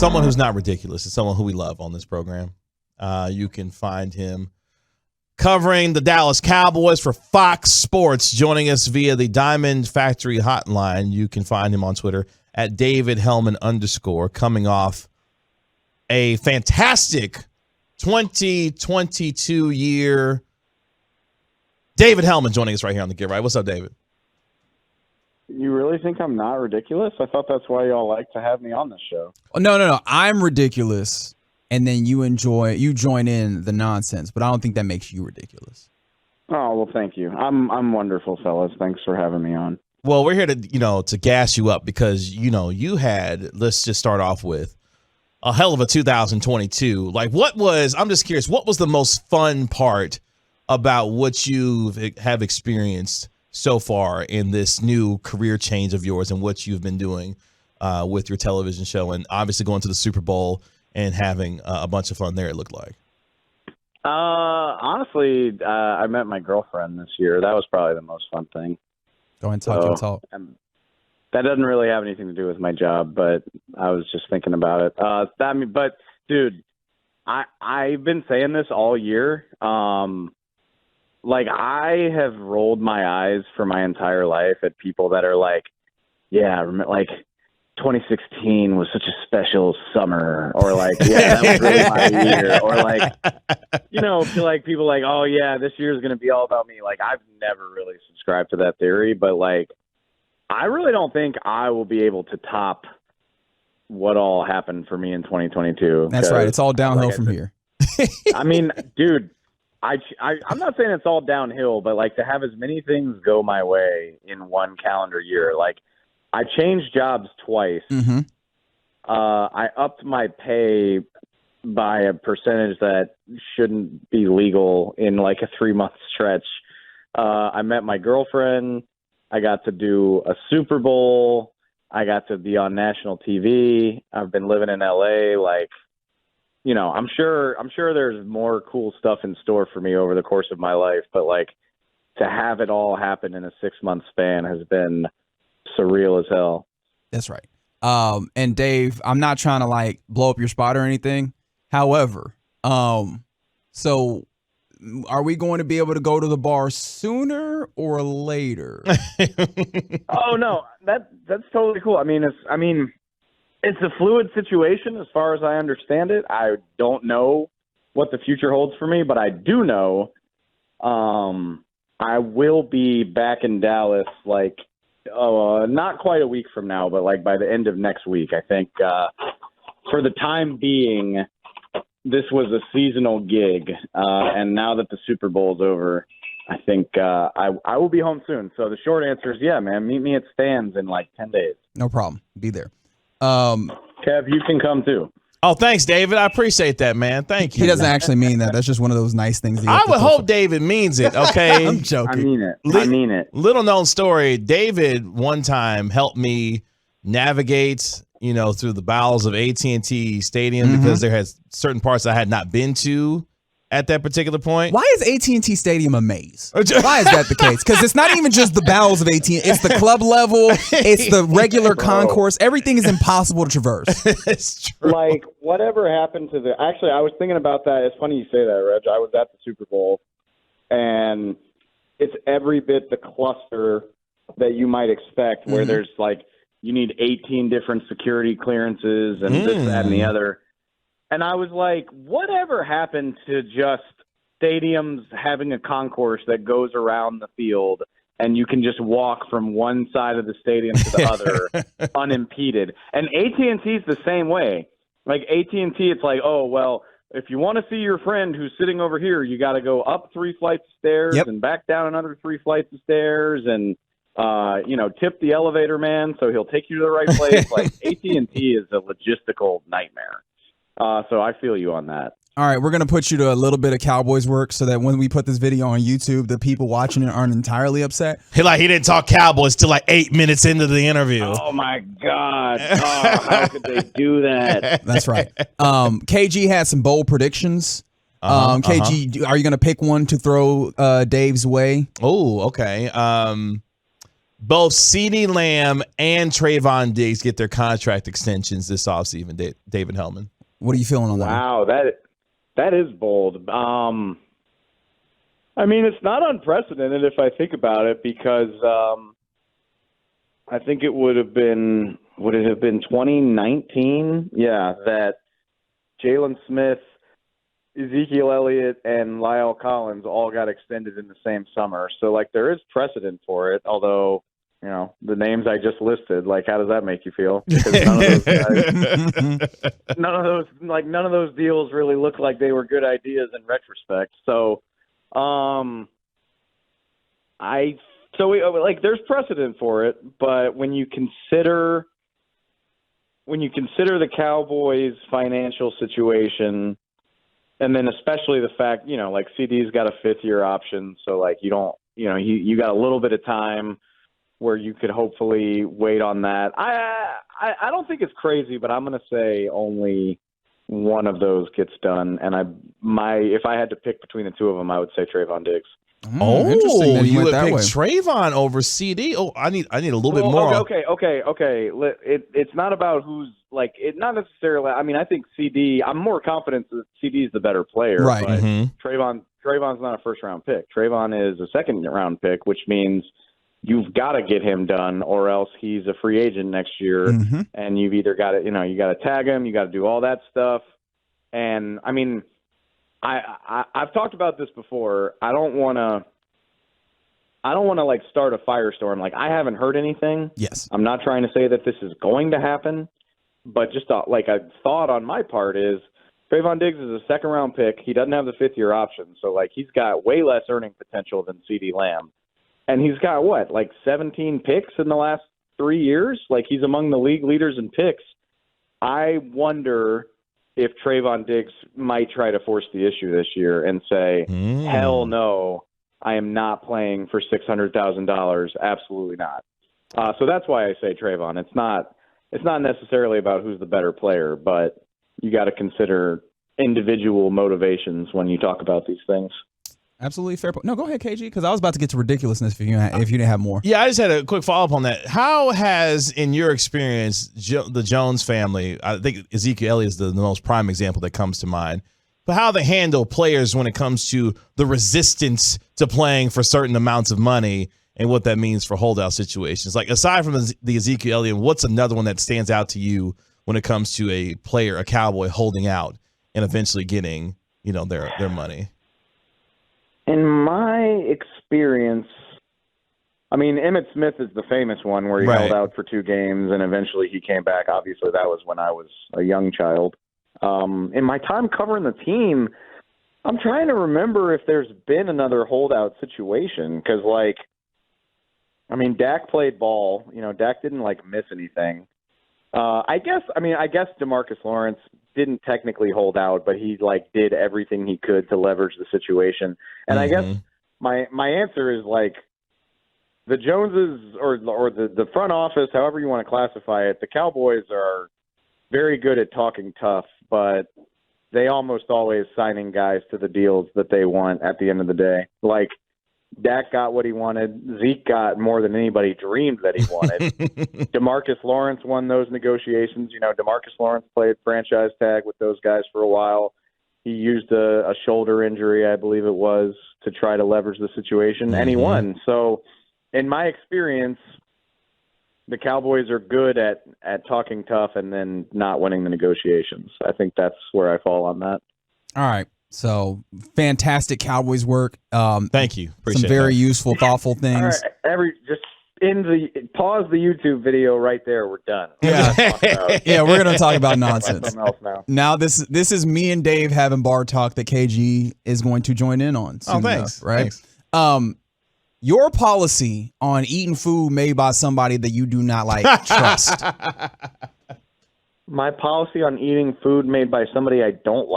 someone who's not ridiculous. It's someone who we love on this program. You can find him covering the Dallas Cowboys for Fox Sports, joining us via the Diamond Factory hotline. You can find him on Twitter at David Helman _ coming off a fantastic 2022 year. David Helman joining us right here on the Get Right. What's up, David? You really think I'm not ridiculous? I thought that's why y'all like to have me on this show. Oh, no. I'm ridiculous, and then you join in the nonsense, but I don't think that makes you ridiculous. Oh, well, thank you. I'm wonderful, fellas. Thanks for having me on. Well, we're here to gas you up because, you had, let's just start off with, a hell of a 2022. Like, I'm just curious, what was the most fun part about what you have experienced so far in this new career change of yours and what you've been doing with your television show and obviously going to the Super Bowl and having a bunch of fun there, it looked like? Honestly, I met my girlfriend this year. That was probably the most fun thing. Go ahead and talk. That doesn't really have anything to do with my job, but I was just thinking about it. But dude, I've been saying this all year. Like, I have rolled my eyes for my entire life at people that are like, yeah, like 2016 was such a special summer, or like, yeah, that was really my year, or like, people like, oh yeah, this year is going to be all about me. Like, I've never really subscribed to that theory, but like, I really don't think I will be able to top what all happened for me in 2022. That's right. It's all downhill from here. I mean, dude, I'm not saying it's all downhill, but like, to have as many things go my way in one calendar year, like, I changed jobs twice. Mm-hmm. I upped my pay by a percentage that shouldn't be legal in like a 3-month stretch. I met my girlfriend. I got to do a Super Bowl. I got to be on national TV. I've been living in LA. Like, I'm sure there's more cool stuff in store for me over the course of my life, but like, to have it all happen in a 6-month span has been surreal as hell. That's right. And Dave, I'm not trying to like blow up your spot or anything. However, so are we going to be able to go to the bar sooner or later? Oh no, that's totally cool. I mean, it's a fluid situation as far as I understand it. I don't know what the future holds for me, but I do know I will be back in Dallas like not quite a week from now, but like by the end of next week. I think for the time being, this was a seasonal gig, and now that the Super Bowl's over, I think I will be home soon. So the short answer is, yeah, man, meet me at Stan's in like 10 days. No problem. Be there. Kev, you can come too. Oh, thanks, David. I appreciate that, man. Thank you. He doesn't actually mean that. That's just one of those nice things. I would hope David means it, okay? I'm joking. I mean it. Little known story, David one time helped me navigate, through the bowels of AT&T Stadium because there has certain parts I had not been to at that particular point. Why is AT&T Stadium a maze? Why is that the case? Because it's not even just the bowels of AT&T. It's the club level. It's the regular concourse. Everything is impossible to traverse. It's true. Like, whatever happened to actually, I was thinking about that. It's funny you say that, Reg. I was at the Super Bowl, and it's every bit the cluster that you might expect, where there's like, you need 18 different security clearances and this, that, and the other. And I was like, whatever happened to just stadiums having a concourse that goes around the field and you can just walk from one side of the stadium to the other unimpeded? And AT&T is the same way. Like AT&T, it's like, oh, well, if you want to see your friend who's sitting over here, you got to go up 3 flights of stairs and back down another 3 flights of stairs and tip the elevator man so he'll take you to the right place. Like AT&T is a logistical nightmare. So I feel you on that. All right, we're going to put you to a little bit of Cowboys work so that when we put this video on YouTube, the people watching it aren't entirely upset. He didn't talk Cowboys till like 8 minutes into the interview. Oh, my God. Oh, how could they do that? That's right. KG had some bold predictions. KG, are you going to pick one to throw Dave's way? Oh, okay. both CeeDee Lamb and Trevon Diggs get their contract extensions this offseason, David Helman. What are you feeling on that? Wow, that is bold. I mean, it's not unprecedented if I think about it, because I think would it have been 2019? Yeah, that Jalen Smith, Ezekiel Elliott, and Lyle Collins all got extended in the same summer. So, like, there is precedent for it, although, you know, the names I just listed, like, how does that make you feel? Because none of those deals really look like they were good ideas in retrospect. So, there's precedent for it, but when you consider the Cowboys' financial situation, and then especially the fact, you know, like, CD's got a 5th-year option, so, like, you got a little bit of time where you could hopefully wait on that. I don't think it's crazy, but I'm going to say only one of those gets done, and if I had to pick between the two of them, I would say Trevon Diggs. Interesting that you would that pick way. Trevon over CD. Oh, I need a little bit more. Okay. It's not about who's, like, it not necessarily. I mean, I think CD. I'm more confident that CD is the better player. Right. But Trevon's not a first-round pick. Trevon is a second-round pick, which means you've got to get him done, or else he's a free agent next year, and you've either got to, you got to tag him, you got to do all that stuff, and I mean. I've talked about this before. I don't want to like start a firestorm. Like, I haven't heard anything. Yes. I'm not trying to say that this is going to happen, but just a thought on my part is Trevon Diggs is a 2nd-round pick. He doesn't have the 5th-year option, so, like, he's got way less earning potential than CeeDee Lamb, and he's got 17 picks in the last 3 years. Like, he's among the league leaders in picks. I wonder if Trevon Diggs might try to force the issue this year and say, hell no, I am not playing for $600,000. Absolutely not. So that's why I say Trevon. It's not necessarily about who's the better player, but you got to consider individual motivations when you talk about these things. Absolutely fair point. No, go ahead, KG, because I was about to get to ridiculousness if you didn't have more. Yeah, I just had a quick follow-up on that. How has, in your experience, the Jones family, I think Ezekiel Elliott is the most prime example that comes to mind, but how they handle players when it comes to the resistance to playing for certain amounts of money and what that means for holdout situations? Like, aside from the Ezekiel Elliott, what's another one that stands out to you when it comes to a player, a Cowboy, holding out and eventually getting, their money? In my experience, I mean, Emmitt Smith is the famous one where he held out for 2 games and eventually he came back. Obviously, that was when I was a young child. In my time covering the team, I'm trying to remember if there's been another holdout situation because, Dak played ball. Dak didn't, miss anything. I guess DeMarcus Lawrence didn't technically hold out, but he did everything he could to leverage the situation. And I guess my answer is the Joneses or the front office, however you want to classify it, the Cowboys are very good at talking tough, but they almost always signing guys to the deals that they want at the end of the day. Dak got what he wanted. Zeke got more than anybody dreamed that he wanted. DeMarcus Lawrence won those negotiations. DeMarcus Lawrence played franchise tag with those guys for a while. He used a shoulder injury, I believe it was, to try to leverage the situation, and he won. So, in my experience, the Cowboys are good at talking tough and then not winning the negotiations. I think that's where I fall on that. All right. So, fantastic Cowboys work. Thank you. Appreciate some very useful, thoughtful things. All right, pause the YouTube video right there. We're done. Yeah, we're gonna talk about nonsense. Something else now. Now this is me and Dave having bar talk that KG is going to join in on. Soon thanks. Enough, right? Thanks. Your policy on eating food made by somebody that you do not trust. My policy on eating food made by somebody I don't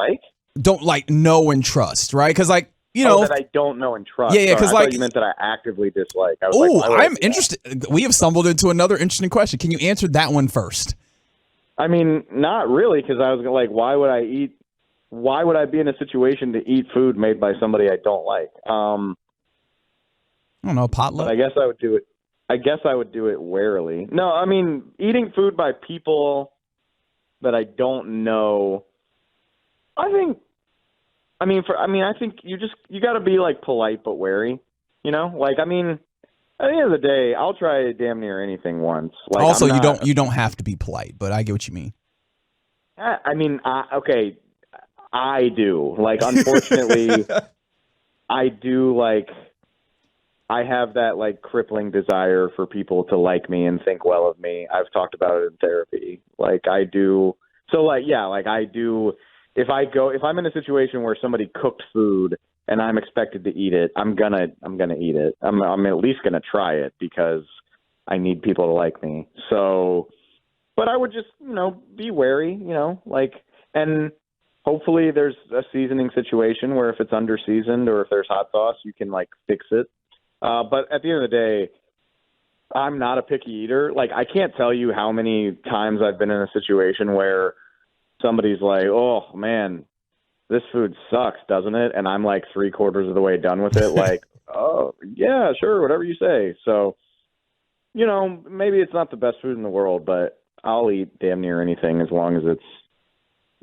know and trust, right? Because that I don't know and trust. Yeah, because you meant that I actively dislike. I'm interested. We have stumbled into another interesting question. Can you answer that one first? I mean, not really, because I was why would I eat? Why would I be in a situation to eat food made by somebody I don't like? I don't know, potluck. But I guess I would do it. I guess I would do it warily. No, I mean, eating food by people that I don't know, I think you got to be like polite but wary, you know? Like, I mean, at the end of the day, I'll try damn near anything once. Like, also, you don't have to be polite, but I get what you mean. I mean, okay, I do. Like, unfortunately, I do, like, I have that, like, crippling desire for people to like me and think well of me. I've talked about it in therapy. Like, I do. So, like, yeah, like, I do. If I'm in a situation where somebody cooked food and I'm expected to eat it, I'm gonna eat it. I'm at least gonna try it because I need people to like me. So, but I would just, be wary, like, and hopefully there's a seasoning situation where if it's under seasoned or if there's hot sauce, you can like fix it. But at the end of the day, I'm not a picky eater. Like, I can't tell you how many times I've been in a situation where somebody's like, oh man, this food sucks, doesn't it? And I'm like 3/4 of the way done with it. Like, oh yeah, sure, whatever you say. So, maybe it's not the best food in the world, but I'll eat damn near anything as long as it's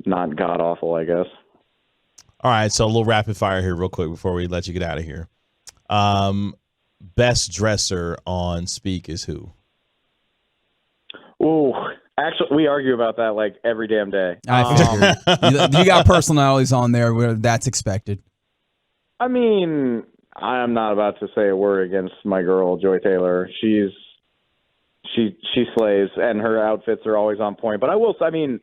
not god awful, I guess. All right, so a little rapid fire here real quick before we let you get out of here. Best dresser on Speak is who? Ooh, actually, we argue about that like every damn day. I figured. You got personalities on there where that's expected. I mean, I am not about to say a word against my girl, Joy Taylor. She slays, and her outfits are always on point. But I will say, I mean,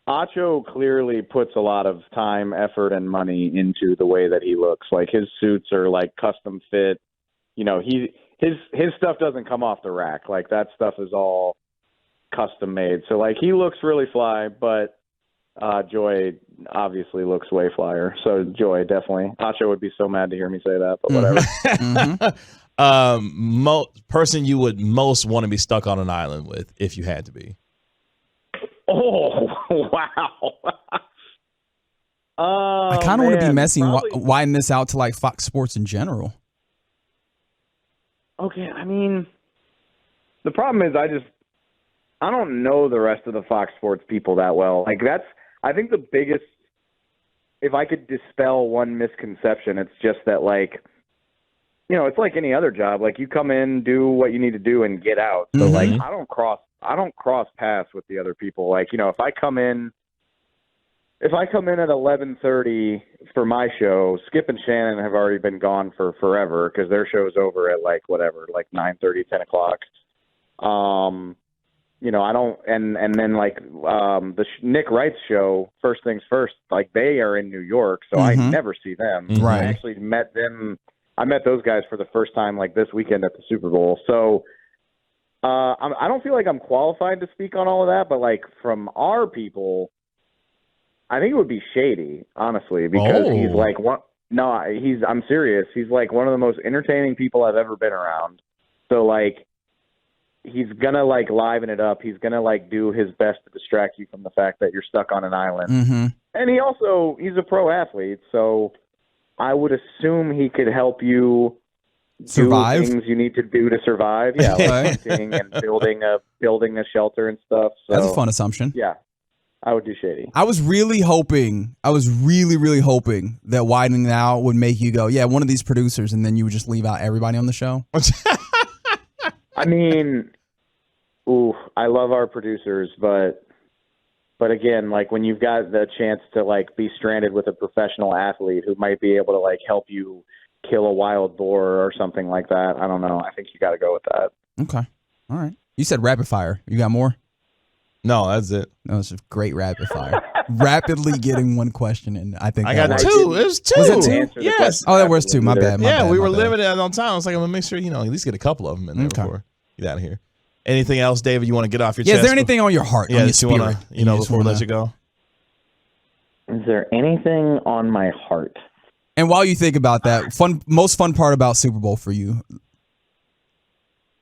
Acho clearly puts a lot of time, effort, and money into the way that he looks. Like, his suits are like custom fit. His stuff doesn't come off the rack. Like, that stuff is all custom made. So like, he looks really fly, but Joy obviously looks way flyer. So Joy, definitely. Acho would be so mad to hear me say that, but whatever. Person you would most want to be stuck on an island with if you had to be. Oh, wow. I kind of want to be messy and widen this out to like Fox Sports in general. Okay, I mean, the problem is I don't know the rest of the Fox Sports people that well. Like, I think the biggest, if I could dispel one misconception, it's just that, like, it's like any other job. Like, you come in, do what you need to do, and get out. So, like, I don't cross paths with the other people. Like, if I come in at 11:30 for my show, Skip and Shannon have already been gone for forever because their show's over at like 9:30, 10 o'clock. I don't, and then like the Nick Wright's show, First Things First, like they are in New York, so I never see them. Right. I actually met them. I met those guys for the first time like this weekend at the Super Bowl. So I don't feel like I'm qualified to speak on all of that, but like from our people, I think it would be Shady, honestly, because he's like one. No, I'm serious. He's like one of the most entertaining people I've ever been around. So like, he's gonna like liven it up. He's gonna like do his best to distract you from the fact that you're stuck on an island. And he's a pro athlete, so I would assume he could help you survive. Do things you need to do to survive. Yeah, like hunting and building a shelter and stuff. So, that's a fun assumption. Yeah, I would do Shady. I was really hoping that widening it out would make you go, yeah, one of these producers, and then you would just leave out everybody on the show. I mean, I love our producers, but again, like when you've got the chance to like be stranded with a professional athlete who might be able to like help you kill a wild boar or something like that, I don't know. I think you got to go with that. Okay. All right. You said rapid fire. You got more? No, that's it. No, it's a great rapid fire. Rapidly getting one question in. I think I got two. It was two. Was it two? Yes. Oh, that was two. My bad. We were limited on time. I was like, I'm going to make sure, at least get a couple of them in there before you get out of here. Anything else, David, you want to get off your chest? Is there anything on your heart, on your spirit? Before we let you go? Is there anything on my heart? And while you think about that, most fun part about Super Bowl for you?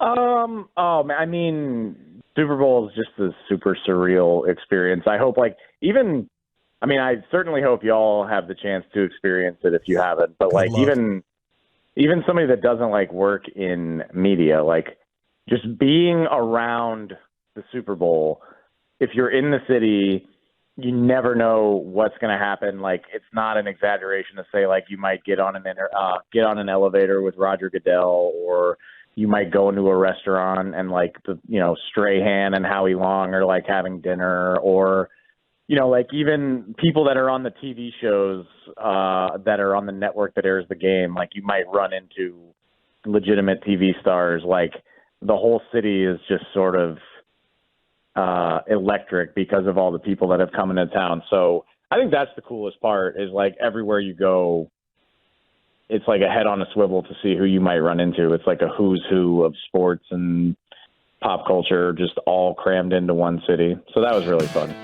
Oh, man, I mean, Super Bowl is just a super surreal experience. I hope, I certainly hope y'all have the chance to experience it if you haven't. But, even somebody that doesn't, work in media, just being around the Super Bowl, if you're in the city, you never know what's going to happen. Like, it's not an exaggeration to say, like, you might get on an elevator with Roger Goodell, or you might go into a restaurant and, like, Strahan and Howie Long are, like, having dinner, or, like, even people that are on the TV shows that are on the network that airs the game, like, you might run into legitimate TV stars. Like, the whole city is just sort of electric because of all the people that have come into town. So I think that's the coolest part, is, like, everywhere you go, it's like a head on a swivel to see who you might run into. It's like a who's who of sports and pop culture just all crammed into one city. So that was really fun.